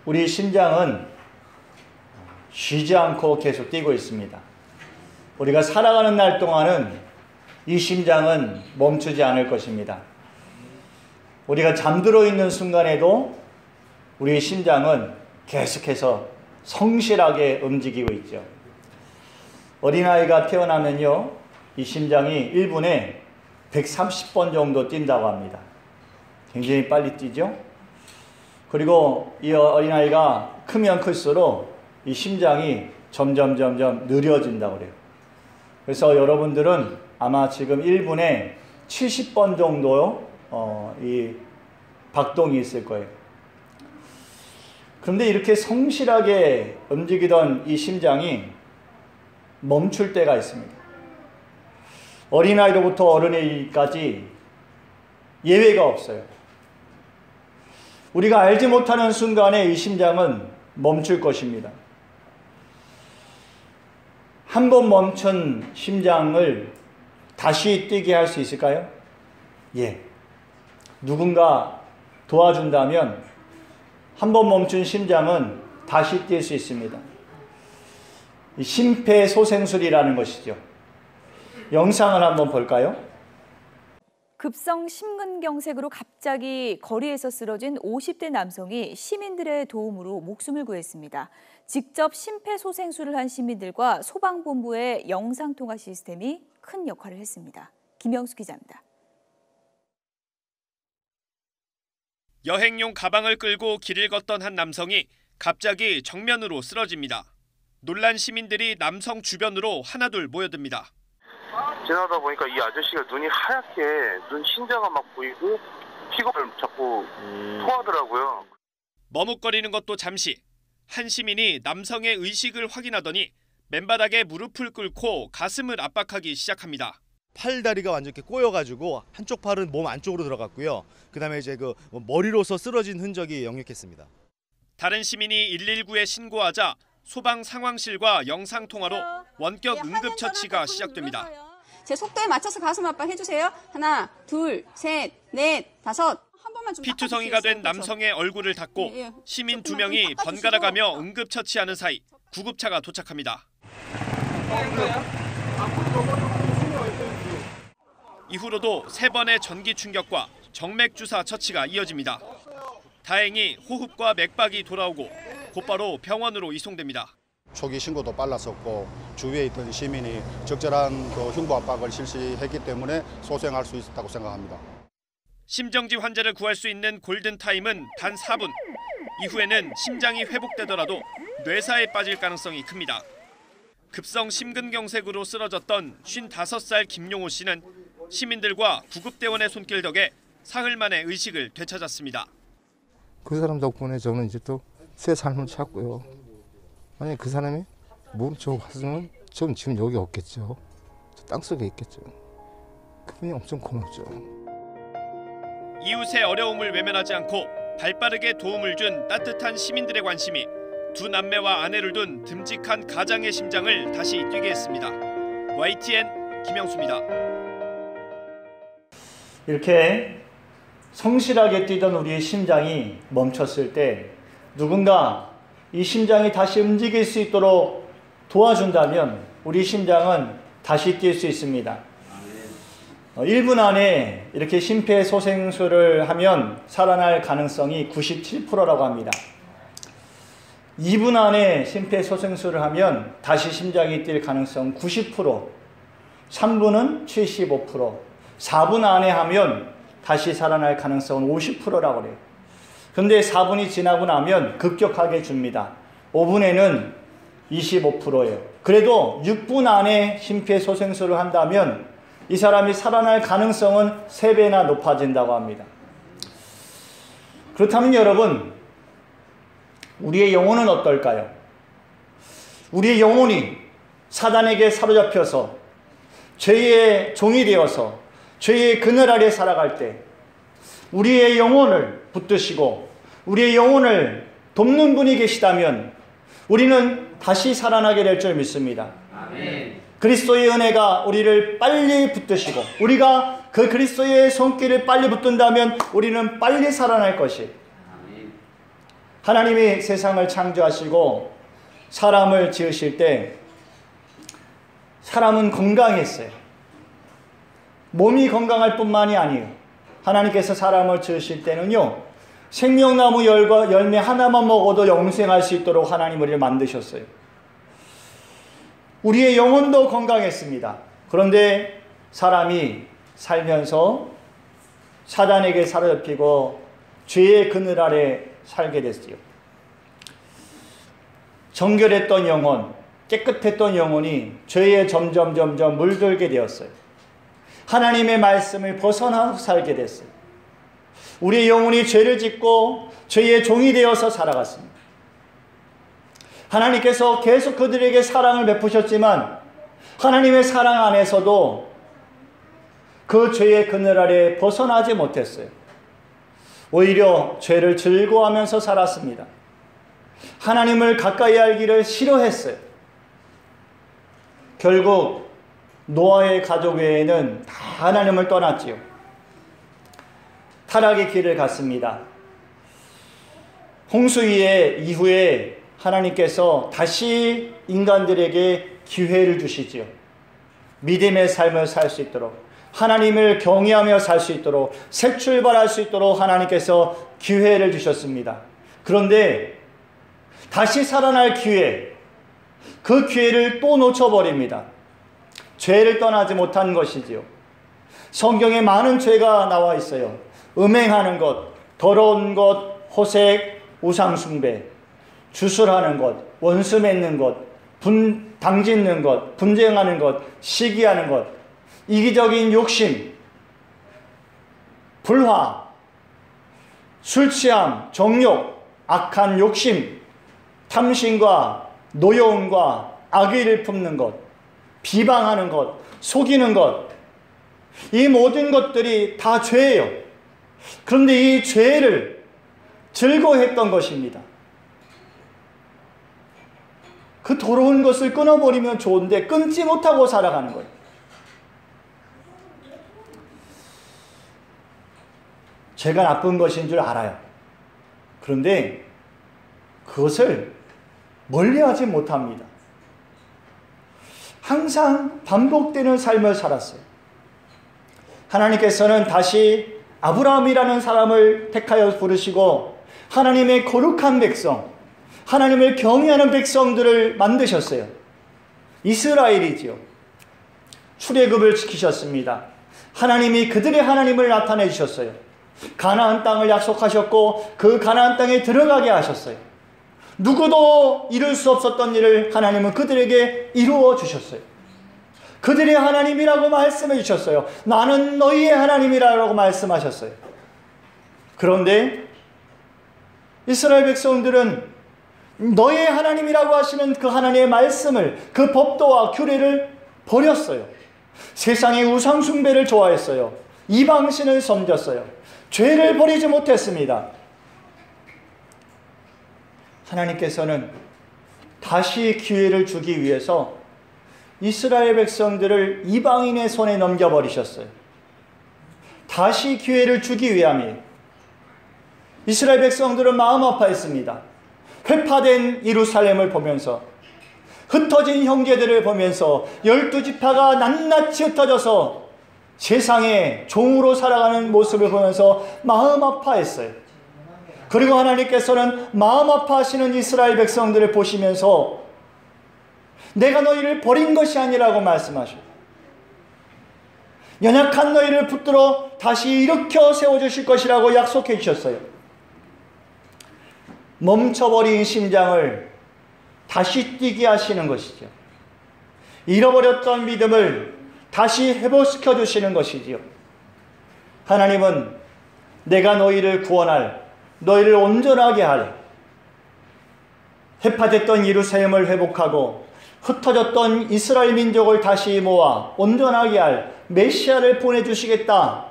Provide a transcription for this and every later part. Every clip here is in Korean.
우리 심장은 쉬지 않고 계속 뛰고 있습니다. 우리가 살아가는 날 동안은 이 심장은 멈추지 않을 것입니다. 우리가 잠들어 있는 순간에도 우리 심장은 계속해서 성실하게 움직이고 있죠. 어린아이가 태어나면요, 이 심장이 1분에 130번 정도 뛴다고 합니다. 굉장히 빨리 뛰죠. 그리고 이 어린아이가 크면 클수록 이 심장이 점점 느려진다고 그래요. 그래서 여러분들은 아마 지금 1분에 70번 정도 이 박동이 있을 거예요. 그런데 이렇게 성실하게 움직이던 이 심장이 멈출 때가 있습니다. 어린아이로부터 어른이까지 예외가 없어요. 우리가 알지 못하는 순간에 이 심장은 멈출 것입니다. 한 번 멈춘 심장을 다시 뛰게 할 수 있을까요? 예. 누군가 도와준다면 한 번 멈춘 심장은 다시 뛸 수 있습니다. 심폐소생술이라는 것이죠. 영상을 한번 볼까요? 급성 심근경색으로 갑자기 거리에서 쓰러진 50대 남성이 시민들의 도움으로 목숨을 구했습니다. 직접 심폐소생술을 한 시민들과 소방본부의 영상통화 시스템이 큰 역할을 했습니다. 김영수 기자입니다. 여행용 가방을 끌고 길을 걷던 한 남성이 갑자기 정면으로 쓰러집니다. 놀란 시민들이 남성 주변으로 하나둘 모여듭니다. 지나다 보니까 이 아저씨가 눈이 하얗게 눈 신자가 막 보이고 피가 자꾸 토하더라고요. 머뭇거리는 것도 잠시. 한 시민이 남성의 의식을 확인하더니 맨바닥에 무릎을 꿇고 가슴을 압박하기 시작합니다. 팔다리가 완전 이렇게 꼬여가지고 한쪽 팔은 몸 안쪽으로 들어갔고요. 그다음에 이제 그 머리로서 쓰러진 흔적이 역력했습니다. 다른 시민이 119에 신고하자 소방 상황실과 영상 통화로 원격 응급처치가 시작됩니다. 제 속도에 맞춰서 가슴 압박 해주세요. 하나, 둘, 셋, 넷, 다섯. 한 번만 좀. 피투성이가 된 남성의 얼굴을 닦고 시민 2명이 번갈아가며 응급처치하는 사이 구급차가 도착합니다. 이후로도 3번의 전기 충격과 정맥 주사 처치가 이어집니다. 다행히 호흡과 맥박이 돌아오고 곧바로 병원으로 이송됩니다. 초기 신고도 빨랐었고 주위에 있던 시민이 적절한 흉부 압박을 실시했기 때문에 소생할 수 있었다고 생각합니다. 심정지 환자를 구할 수 있는 골든타임은 단 4분. 이후에는 심장이 회복되더라도 뇌사에 빠질 가능성이 큽니다. 급성 심근경색으로 쓰러졌던 55살 김용호 씨는 시민들과 구급대원의 손길 덕에 사흘 만에 의식을 되찾았습니다. 그 사람 덕분에 저는 이제 또 새 삶을 찾고요. 만약에 그 사람이 몸 좋고 갔으면 저는 지금 여기 없겠죠. 저 땅속에 있겠죠. 그분이 엄청 고맙죠. 이웃의 어려움을 외면하지 않고 발빠르게 도움을 준 따뜻한 시민들의 관심이 두 남매와 아내를 둔 듬직한 가장의 심장을 다시 뛰게 했습니다. YTN 김영수입니다. 이렇게 성실하게 뛰던 우리의 심장이 멈췄을 때 누군가 이 심장이 다시 움직일 수 있도록 도와준다면 우리 심장은 다시 뛸 수 있습니다. 1분 안에 이렇게 심폐소생술을 하면 살아날 가능성이 97%라고 합니다. 2분 안에 심폐소생술을 하면 다시 심장이 뛸 가능성 90%, 3분은 75%, 4분 안에 하면 다시 살아날 가능성은 50%라고 그래요. 근데 4분이 지나고 나면 급격하게 줍니다. 5분에는 25%예요. 그래도 6분 안에 심폐소생술을 한다면 이 사람이 살아날 가능성은 3배나 높아진다고 합니다. 그렇다면 여러분, 우리의 영혼은 어떨까요? 우리의 영혼이 사단에게 사로잡혀서 죄의 종이 되어서 죄의 그늘 아래 살아갈 때 우리의 영혼을 붙드시고 우리의 영혼을 돕는 분이 계시다면 우리는 다시 살아나게 될 줄 믿습니다. 아멘. 그리스도의 은혜가 우리를 빨리 붙드시고 우리가 그 그리스도의 손길을 빨리 붙든다면 우리는 빨리 살아날 것이. 아멘. 하나님이 세상을 창조하시고 사람을 지으실 때 사람은 건강했어요. 몸이 건강할 뿐만이 아니에요. 하나님께서 사람을 지으실 때는요, 생명나무 열매 하나만 먹어도 영생할 수 있도록 하나님 우리를 만드셨어요. 우리의 영혼도 건강했습니다. 그런데 사람이 살면서 사단에게 사로잡히고 죄의 그늘 아래 살게 됐어요. 정결했던 영혼, 깨끗했던 영혼이 죄에 점점 물들게 되었어요. 하나님의 말씀을 벗어나서 살게 됐어요. 우리의 영혼이 죄를 짓고 죄의 종이 되어서 살아갔습니다. 하나님께서 계속 그들에게 사랑을 베푸셨지만 하나님의 사랑 안에서도 그 죄의 그늘 아래 벗어나지 못했어요. 오히려 죄를 즐거워하면서 살았습니다. 하나님을 가까이 알기를 싫어했어요. 결국 노아의 가족 외에는 다 하나님을 떠났지요. 타락의 길을 갔습니다. 홍수 이후에 하나님께서 다시 인간들에게 기회를 주시지요. 믿음의 삶을 살 수 있도록, 하나님을 경외하며 살 수 있도록, 새 출발할 수 있도록 하나님께서 기회를 주셨습니다. 그런데 다시 살아날 기회, 그 기회를 또 놓쳐버립니다. 죄를 떠나지 못한 것이지요. 성경에 많은 죄가 나와 있어요. 음행하는 것, 더러운 것, 호색, 우상숭배, 주술하는 것, 원수 맺는 것, 당짓는 것, 분쟁하는 것, 시기하는 것, 이기적인 욕심, 불화, 술취함, 정욕, 악한 욕심, 탐심과 노여움과 악의를 품는 것, 비방하는 것, 속이는 것, 이 모든 것들이 다 죄예요. 그런데 이 죄를 즐거워했던 것입니다. 그 더러운 것을 끊어버리면 좋은데 끊지 못하고 살아가는 거예요. 죄가 나쁜 것인 줄 알아요. 그런데 그것을 멀리하지 못합니다. 항상 반복되는 삶을 살았어요. 하나님께서는 다시 아브라함이라는 사람을 택하여 부르시고 하나님의 거룩한 백성, 하나님을 경외하는 백성들을 만드셨어요. 이스라엘이지요. 출애굽을 지키셨습니다. 하나님이 그들의 하나님을 나타내 주셨어요. 가나안 땅을 약속하셨고 그 가나안 땅에 들어가게 하셨어요. 누구도 이룰 수 없었던 일을 하나님은 그들에게 이루어 주셨어요. 그들의 하나님이라고 말씀해 주셨어요. 나는 너희의 하나님이라고 말씀하셨어요. 그런데 이스라엘 백성들은 너의 하나님이라고 하시는 그 하나님의 말씀을, 그 법도와 규례를 버렸어요. 세상의 우상 숭배를 좋아했어요. 이방신을 섬겼어요. 죄를 버리지 못했습니다. 하나님께서는 다시 기회를 주기 위해서 이스라엘 백성들을 이방인의 손에 넘겨버리셨어요. 다시 기회를 주기 위함이에요. 이스라엘 백성들은 마음 아파했습니다. 회파된 예루살렘을 보면서, 흩어진 형제들을 보면서 12지파가 낱낱이 흩어져서 세상에 종으로 살아가는 모습을 보면서 마음 아파했어요. 그리고 하나님께서는 마음 아파하시는 이스라엘 백성들을 보시면서 내가 너희를 버린 것이 아니라고 말씀하셔요. 연약한 너희를 붙들어 다시 일으켜 세워주실 것이라고 약속해 주셨어요. 멈춰버린 심장을 다시 뛰게 하시는 것이죠. 잃어버렸던 믿음을 다시 회복시켜 주시는 것이지요. 하나님은 내가 너희를 구원할, 너희를 온전하게 할, 해파됐던 예루살렘을 회복하고 흩어졌던 이스라엘 민족을 다시 모아 온전하게 할 메시아를 보내주시겠다.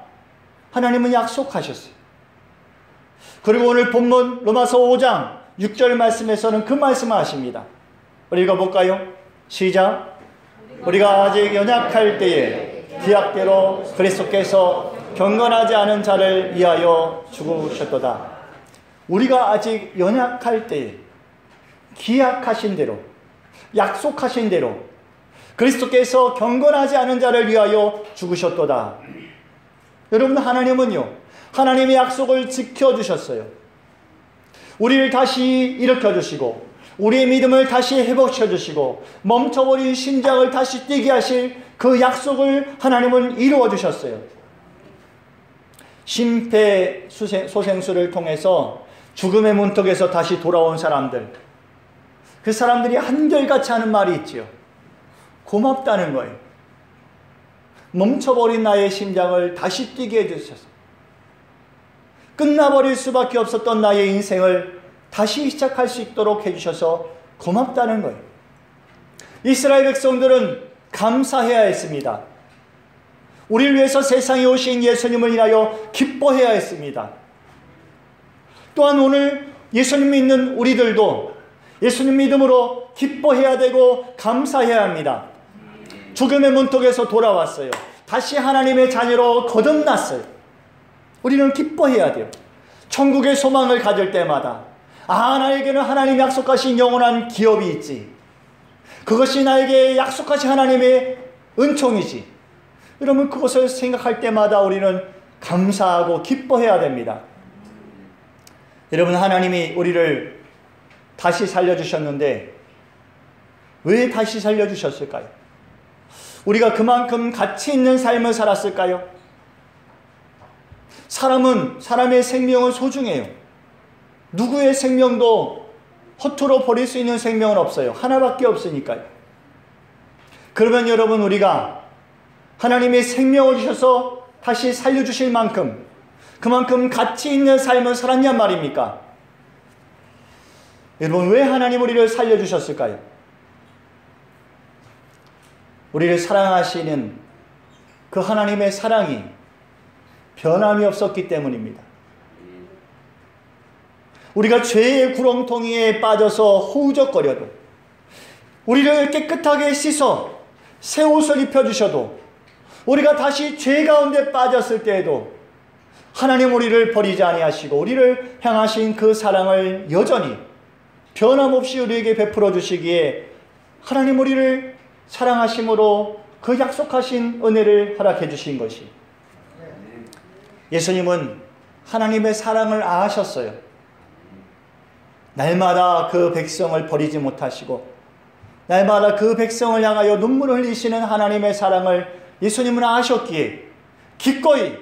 하나님은 약속하셨어요. 그리고 오늘 본문 로마서 5장 6절 말씀에서는 그 말씀을 하십니다. 우리 읽어볼까요? 시작. 우리가 아직 연약할 때에 기약대로 그리스도께서 경건하지 않은 자를 위하여 죽으셨도다. 우리가 아직 연약할 때에 기약하신 대로, 약속하신 대로 그리스도께서 경건하지 않은 자를 위하여 죽으셨도다. 여러분, 하나님은요, 하나님의 약속을 지켜주셨어요. 우리를 다시 일으켜주시고 우리의 믿음을 다시 회복시켜주시고 멈춰버린 심장을 다시 뛰게 하실 그 약속을 하나님은 이루어주셨어요. 심폐소생술을 통해서 죽음의 문턱에서 다시 돌아온 사람들, 그 사람들이 한결같이 하는 말이 있지요. 고맙다는 거예요. 멈춰버린 나의 심장을 다시 뛰게 해주셔서, 끝나버릴 수밖에 없었던 나의 인생을 다시 시작할 수 있도록 해주셔서 고맙다는 거예요. 이스라엘 백성들은 감사해야 했습니다. 우리를 위해서 세상에 오신 예수님을 인하여 기뻐해야 했습니다. 또한 오늘 예수님 믿는 우리들도 예수님 믿음으로 기뻐해야 되고 감사해야 합니다. 죽음의 문턱에서 돌아왔어요. 다시 하나님의 자녀로 거듭났어요. 우리는 기뻐해야 돼요. 천국의 소망을 가질 때마다, 나에게는 하나님 약속하신 영원한 기업이 있지. 그것이 나에게 약속하신 하나님의 은총이지. 그러면 그것을 생각할 때마다 우리는 감사하고 기뻐해야 됩니다. 여러분, 하나님이 우리를 다시 살려주셨는데 왜 다시 살려주셨을까요? 우리가 그만큼 가치 있는 삶을 살았을까요? 사람의 생명은 소중해요. 누구의 생명도 허투루 버릴 수 있는 생명은 없어요. 하나밖에 없으니까요. 그러면 여러분, 우리가 하나님의 생명을 주셔서 다시 살려주실 만큼, 그만큼 가치 있는 삶을 살았냔 말입니까? 여러분, 왜 하나님 우리를 살려주셨을까요? 우리를 사랑하시는 그 하나님의 사랑이 변함이 없었기 때문입니다. 우리가 죄의 구렁텅이에 빠져서 허우적거려도, 우리를 깨끗하게 씻어 새 옷을 입혀주셔도, 우리가 다시 죄 가운데 빠졌을 때에도 하나님 우리를 버리지 아니하시고 우리를 향하신 그 사랑을 여전히 변함없이 우리에게 베풀어 주시기에 하나님 우리를 사랑하심으로 그 약속하신 은혜를 허락해 주신 것이, 예수님은 하나님의 사랑을 아셨어요. 날마다 그 백성을 버리지 못하시고 날마다 그 백성을 향하여 눈물을 흘리시는 하나님의 사랑을 예수님은 아셨기에 기꺼이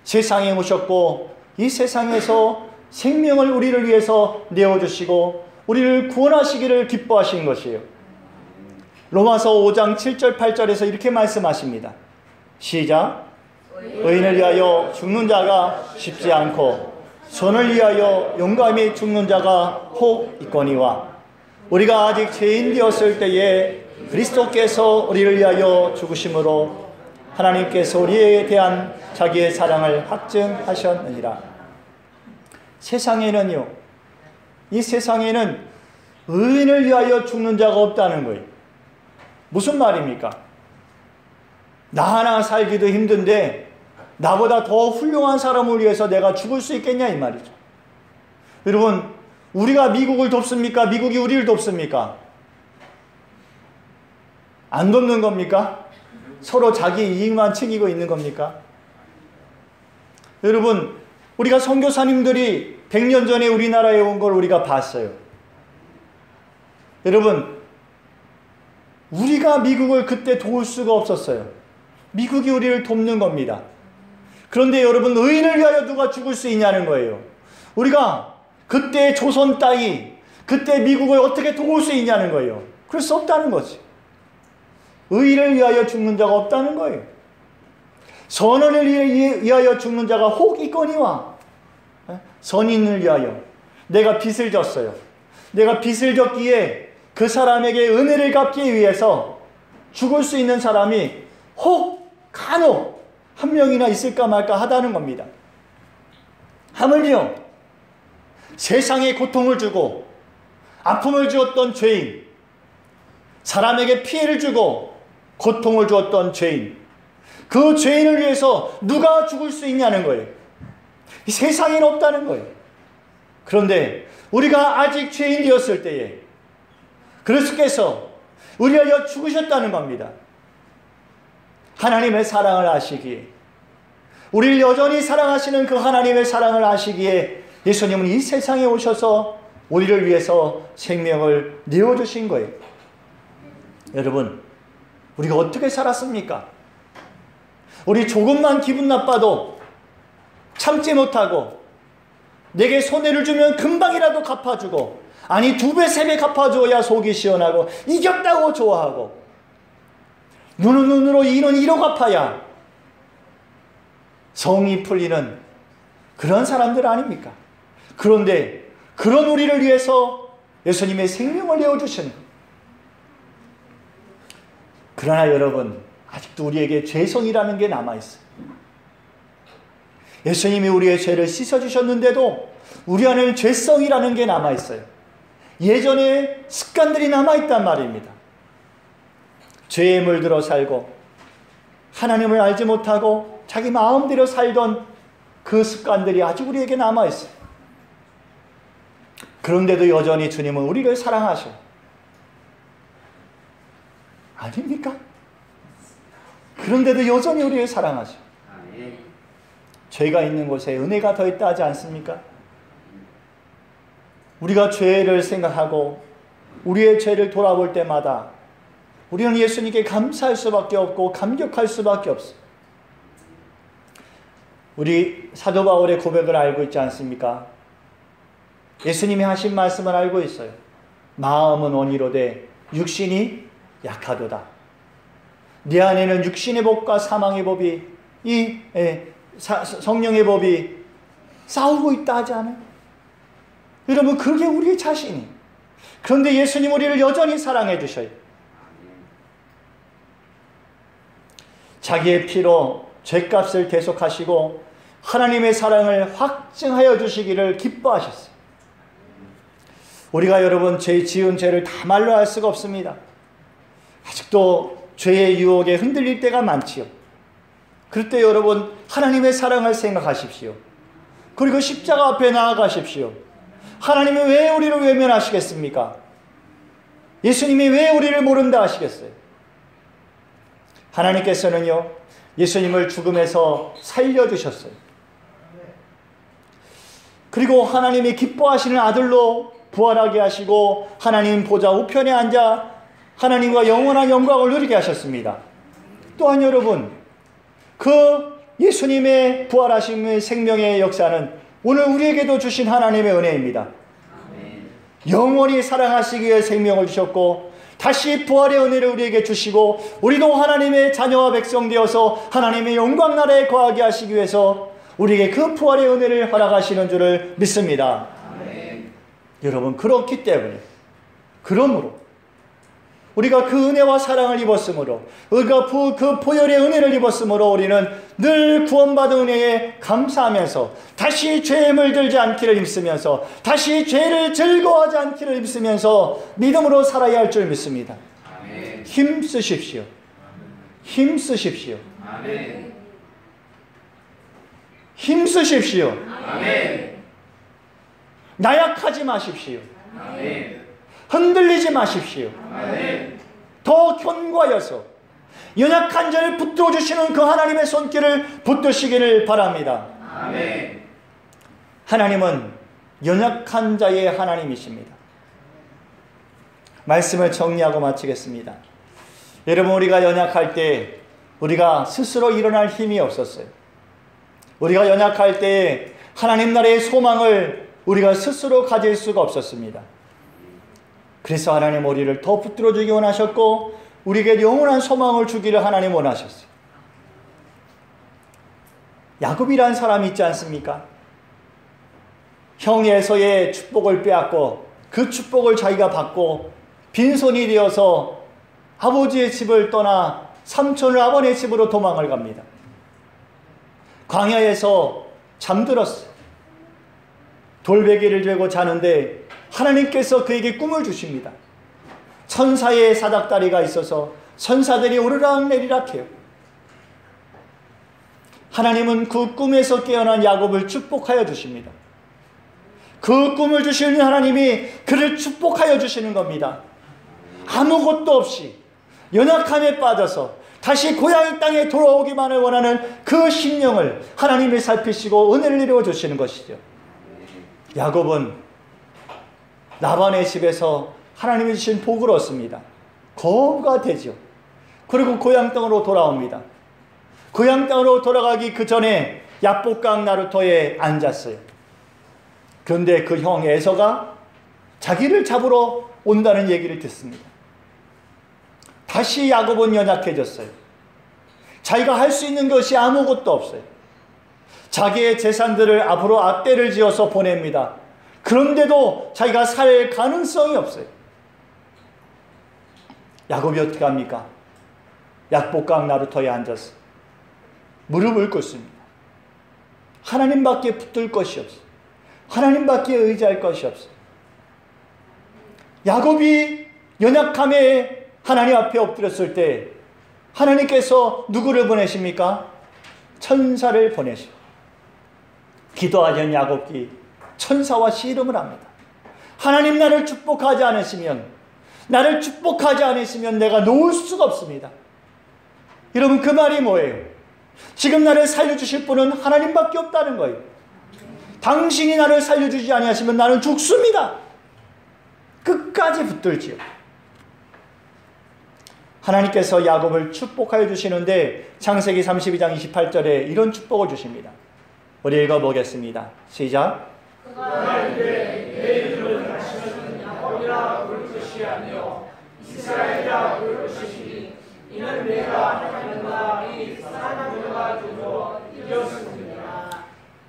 세상에 오셨고 이 세상에서 생명을 우리를 위해서 내어주시고 우리를 구원하시기를 기뻐하신 것이에요. 로마서 5장 7절 8절에서 이렇게 말씀하십니다. 시작. 의인을 위하여 죽는 자가 쉽지 않고 선을 위하여 용감히 죽는 자가 혹 있거니와 우리가 아직 죄인 되었을 때에 그리스도께서 우리를 위하여 죽으심으로 하나님께서 우리에 대한 자기의 사랑을 확증하셨느니라. 세상에는요, 이 세상에는 의인을 위하여 죽는 자가 없다는 거예요. 무슨 말입니까? 나 하나 살기도 힘든데 나보다 더 훌륭한 사람을 위해서 내가 죽을 수 있겠냐 이 말이죠. 여러분, 우리가 미국을 돕습니까? 미국이 우리를 돕습니까? 안 돕는 겁니까? 서로 자기 이익만 챙기고 있는 겁니까? 여러분, 우리가 선교사님들이 100년 전에 우리나라에 온 걸 우리가 봤어요. 여러분, 우리가 미국을 그때 도울 수가 없었어요. 미국이 우리를 돕는 겁니다. 그런데 여러분, 의인을 위하여 누가 죽을 수 있냐는 거예요. 우리가 그때 조선 땅이 그때 미국을 어떻게 도울 수 있냐는 거예요. 그럴 수 없다는 거지. 의인을 위하여 죽는 자가 없다는 거예요. 선을 위하여 죽는 자가 혹 있거니와. 선인을 위하여 내가 빚을 졌어요. 내가 빚을 졌기에 그 사람에게 은혜를 갚기 위해서 죽을 수 있는 사람이 혹 간혹 한 명이나 있을까 말까 하다는 겁니다. 하물며 세상에 고통을 주고 아픔을 주었던 죄인, 사람에게 피해를 주고 고통을 주었던 죄인, 그 죄인을 위해서 누가 죽을 수 있냐는 거예요. 이 세상에는 없다는 거예요. 그런데 우리가 아직 죄인 되었을 때에 그리스도께서 우리를 위하여 죽으셨다는 겁니다. 하나님의 사랑을 아시기에, 우리를 여전히 사랑하시는 그 하나님의 사랑을 아시기에 예수님은 이 세상에 오셔서 우리를 위해서 생명을 내어주신 거예요. 여러분, 우리가 어떻게 살았습니까? 우리 조금만 기분 나빠도 참지 못하고 내게 손해를 주면 금방이라도 갚아주고, 아니 2배 3배 갚아줘야 속이 시원하고 이겼다고 좋아하고, 눈은 눈으로 이는 이로 갚아야 성이 풀리는 그런 사람들 아닙니까? 그런데 그런 우리를 위해서 예수님의 생명을 내어주신 것. 그러나 여러분, 아직도 우리에게 죄성이라는 게 남아있어요. 예수님이 우리의 죄를 씻어주셨는데도 우리 안에는 죄성이라는 게 남아있어요. 예전에 습관들이 남아있단 말입니다. 죄에 물들어 살고 하나님을 알지 못하고 자기 마음대로 살던 그 습관들이 아직 우리에게 남아있어요. 그런데도 여전히 주님은 우리를 사랑하셔요. 아닙니까? 그런데도 여전히 우리를 사랑하셔요. 죄가 있는 곳에 은혜가 더 있다 하지 않습니까? 우리가 죄를 생각하고 우리의 죄를 돌아볼 때마다 우리는 예수님께 감사할 수밖에 없고 감격할 수밖에 없어요. 우리 사도 바울의 고백을 알고 있지 않습니까? 예수님이 하신 말씀을 알고 있어요. 마음은 원이로되 육신이 약하도다. 네 안에는 육신의 법과 사망의 법이, 성령의 법이 싸우고 있다 하지 않아요? 여러분, 그게 우리의 자신이. 그런데 예수님 우리를 여전히 사랑해 주셔요. 자기의 피로 죄값을 대속하시고 하나님의 사랑을 확증하여 주시기를 기뻐하셨어요. 우리가 여러분 지은 죄를 다 말로 할 수가 없습니다. 아직도 죄의 유혹에 흔들릴 때가 많지요. 그럴 때 여러분, 하나님의 사랑을 생각하십시오. 그리고 십자가 앞에 나아가십시오. 하나님이 왜 우리를 외면하시겠습니까? 예수님이 왜 우리를 모른다 하시겠어요? 하나님께서는요, 예수님을 죽음에서 살려주셨어요. 그리고 하나님이 기뻐하시는 아들로 부활하게 하시고 하나님 보좌 우편에 앉아 하나님과 영원한 영광을 누리게 하셨습니다. 또한 여러분, 그 예수님의 부활하심의 생명의 역사는 오늘 우리에게도 주신 하나님의 은혜입니다. 영원히 사랑하시기 위해 생명을 주셨고 다시 부활의 은혜를 우리에게 주시고 우리도 하나님의 자녀와 백성 되어서 하나님의 영광 나라에 거하게 하시기 위해서 우리에게 그 부활의 은혜를 허락하시는 줄을 믿습니다. 여러분, 그렇기 때문에, 그러므로 우리가 그 은혜와 사랑을 입었으므로, 우리가 그 보혈의 은혜를 입었으므로 우리는 늘 구원받은 은혜에 감사하면서 다시 죄에 물들지 않기를 힘쓰면서 다시 죄를 즐거워하지 않기를 힘쓰면서 믿음으로 살아야 할 줄 믿습니다. 힘쓰십시오. 힘쓰십시오. 힘쓰십시오. 나약하지 마십시오. 흔들리지 마십시오. 더 견고하여서 연약한 자를 붙들어 주시는 그 하나님의 손길을 붙드시기를 바랍니다. 하나님은 연약한 자의 하나님이십니다. 말씀을 정리하고 마치겠습니다. 여러분, 우리가 연약할 때 우리가 스스로 일어날 힘이 없었어요. 우리가 연약할 때 하나님 나라의 소망을 우리가 스스로 가질 수가 없었습니다. 그래서 하나님 우리를 더 붙들어 주기 원하셨고 우리에게 영원한 소망을 주기를 하나님 원하셨어요. 야곱이라는 사람이 있지 않습니까? 형 에서의 축복을 빼앗고 그 축복을 자기가 받고 빈손이 되어서 아버지의 집을 떠나 삼촌 라반의 집으로 도망을 갑니다. 광야에서 잠들었어요. 돌베개를 들고 자는데 하나님께서 그에게 꿈을 주십니다. 천사의 사닥다리가 있어서 천사들이 오르락내리락 해요. 하나님은 그 꿈에서 깨어난 야곱을 축복하여 주십니다. 그 꿈을 주시는 하나님이 그를 축복하여 주시는 겁니다. 아무것도 없이 연약함에 빠져서 다시 고향의 땅에 돌아오기만을 원하는 그 심령을 하나님이 살피시고 은혜를 이루어 주시는 것이죠. 야곱은 라반의 집에서 하나님이 주신 복을 얻습니다. 거부가 되죠. 그리고 고향 땅으로 돌아옵니다. 고향 땅으로 돌아가기 그 전에 야복강 나루터에 앉았어요. 그런데 그 형 에서가 자기를 잡으러 온다는 얘기를 듣습니다. 다시 야곱은 연약해졌어요. 자기가 할 수 있는 것이 아무것도 없어요. 자기의 재산들을 앞으로 앞대를 지어서 보냅니다. 그런데도 자기가 살 가능성이 없어요. 야곱이 어떻게 합니까? 약복강 나루터에 앉아서 무릎을 꿇습니다. 하나님밖에 붙들 것이 없어요. 하나님밖에 의지할 것이 없어요. 야곱이 연약함에 하나님 앞에 엎드렸을 때 하나님께서 누구를 보내십니까? 천사를 보내십니다. 기도하던 야곱이 천사와 씨름을 합니다. 하나님 나를 축복하지 않으시면 내가 놓을 수가 없습니다. 여러분 그 말이 뭐예요? 지금 나를 살려주실 분은 하나님밖에 없다는 거예요. 당신이 나를 살려주지 아니하시면 나는 죽습니다. 끝까지 붙들지요. 하나님께서 야곱을 축복하여 주시는데 창세기 32장 28절에 이런 축복을 주십니다. 우리 읽어보겠습니다. 시작. 그가 이르되 내 이름을 다시는 야곱이라 부를 것이 아니요 이스라엘이라 부를 것이니 이는 내가 하나님과 이 사람들과 두고 이겼습니다.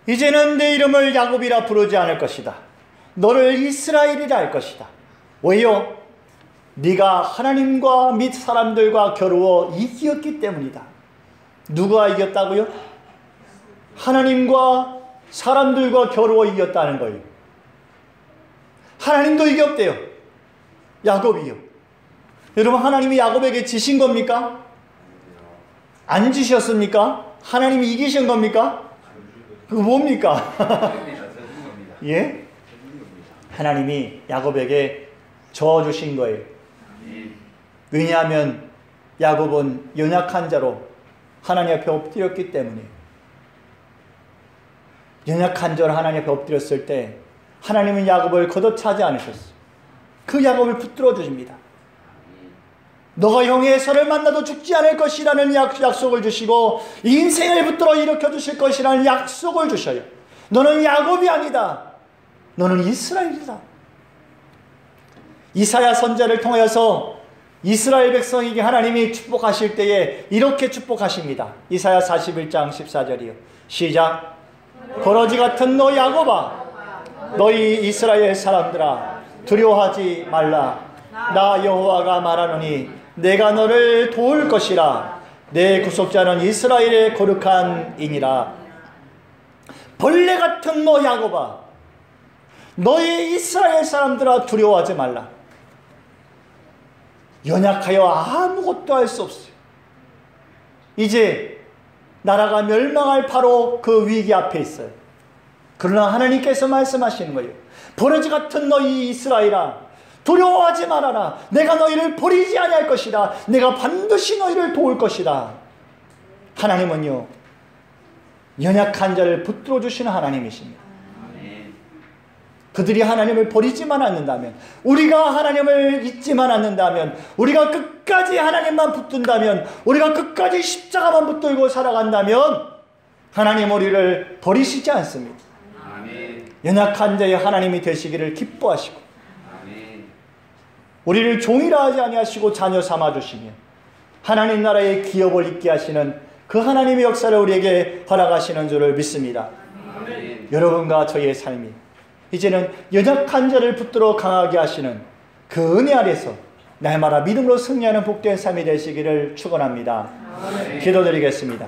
이제는 내 이름을 야곱이라 부르지 않을 것이다. 너를 이스라엘이라 할 것이다. 왜요? 네가 하나님과 및 사람들과 겨루어 이겼기 때문이다. 누가 이겼다고요? 하나님과 사람들과 겨루어 이겼다는 거예요. 하나님도 이겼대요. 야곱이요. 여러분 하나님이 야곱에게 지신 겁니까? 안 지셨습니까? 하나님이 이기신 겁니까? 그거 뭡니까? 예? 하나님이 야곱에게 저어주신 거예요. 왜냐하면 야곱은 연약한 자로 하나님 앞에 엎드렸기 때문이에요. 연약한 자로 하나님 앞에 엎드렸을 때 하나님은 야곱을 걷어차지 않으셨어요. 그 야곱을 붙들어 주십니다. 너가 형의 에서를 만나도 죽지 않을 것이라는 약속을 주시고 인생을 붙들어 일으켜 주실 것이라는 약속을 주셔요. 너는 야곱이 아니다. 너는 이스라엘이다. 이사야 선지자를 통하여서 이스라엘 백성에게 하나님이 축복하실 때에 이렇게 축복하십니다. 이사야 41장 14절이요. 시작. 버러지 같은 너 야곱아, 너희 이스라엘 사람들아, 두려워하지 말라. 나 여호와가 말하노니 내가 너를 도울 것이라. 내 구속자는 이스라엘의 거룩한 이니라. 벌레 같은 너 야곱아, 너희 이스라엘 사람들아, 두려워하지 말라. 연약하여 아무것도 할 수 없어요. 이제 나라가 멸망할 바로 그 위기 앞에 있어요. 그러나 하나님께서 말씀하시는 거예요. 버러지 같은 너희 이스라엘아, 두려워하지 말아라. 내가 너희를 버리지 아니할 것이다. 내가 반드시 너희를 도울 것이다. 하나님은요, 연약한 자를 붙들어 주시는 하나님이십니다. 그들이 하나님을 버리지만 않는다면, 우리가 하나님을 잊지만 않는다면, 우리가 끝까지 하나님만 붙든다면, 우리가 끝까지 십자가만 붙들고 살아간다면 하나님 우리를 버리시지 않습니다. 아멘. 연약한 자의 하나님이 되시기를 기뻐하시고 아멘. 우리를 종이라 하지 아니하시고 자녀 삼아주시며 하나님 나라의 기업을 있게 하시는 그 하나님의 역사를 우리에게 허락하시는 줄을 믿습니다. 아멘. 여러분과 저희의 삶이 이제는 연약한 자를 붙들어 강하게 하시는 그 은혜 아래서 날마다 믿음으로 승리하는 복된 삶이 되시기를 축원합니다. 기도드리겠습니다.